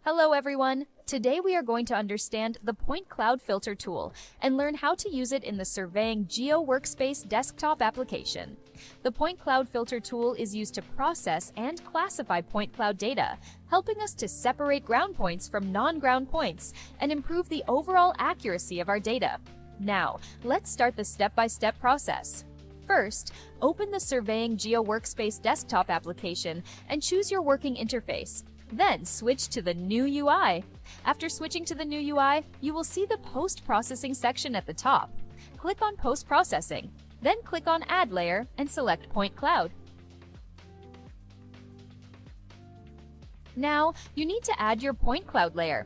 Hello everyone! Today we are going to understand the Point Cloud Filter tool and learn how to use it in the Surveyaan GeoWorkspace Desktop application. The Point Cloud Filter tool is used to process and classify point cloud data, helping us to separate ground points from non-ground points and improve the overall accuracy of our data. Now, let's start the step-by-step process. First, open the Surveyaan GeoWorkspace Desktop application and choose your working interface. Then switch to the new UI. After switching to the new UI, you will see the post-processing section at the top. Click on Post-Processing, then click on Add Layer and select Point Cloud. Now, you need to add your point cloud layer.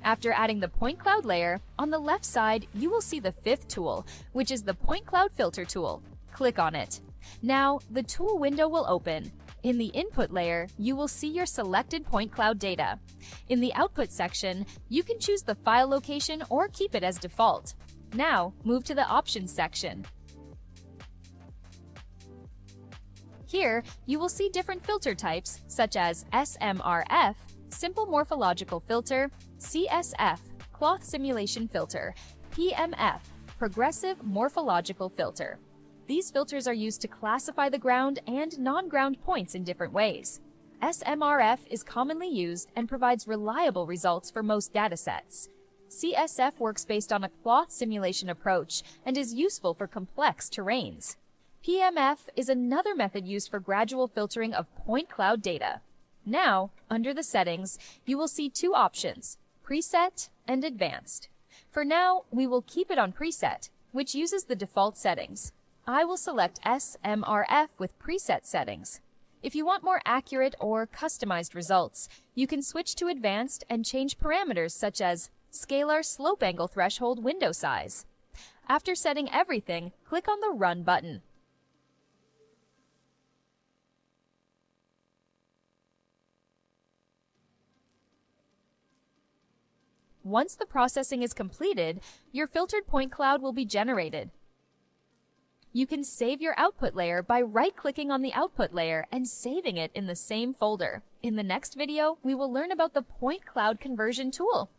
After adding the point cloud layer, on the left side, you will see the fifth tool, which is the Point Cloud Filter tool. Click on it. Now, the tool window will open. In the input layer, you will see your selected point cloud data. In the output section, you can choose the file location or keep it as default. Now, move to the options section. Here, you will see different filter types such as SMRF, Simple Morphological Filter, CSF, Cloth Simulation Filter, PMF, Progressive Morphological Filter. These filters are used to classify the ground and non-ground points in different ways. SMRF is commonly used and provides reliable results for most datasets. CSF works based on a cloth simulation approach and is useful for complex terrains. PMF is another method used for gradual filtering of point cloud data. Now, under the settings, you will see two options, Preset and Advanced. For now, we will keep it on Preset, which uses the default settings. I will select SMRF with preset settings. If you want more accurate or customized results, you can switch to Advanced and change parameters such as Scalar Slope Angle Threshold Window Size. After setting everything, click on the Run button. Once the processing is completed, your filtered point cloud will be generated. You can save your output layer by right-clicking on the output layer and saving it in the same folder. In the next video, we will learn about the point cloud conversion tool.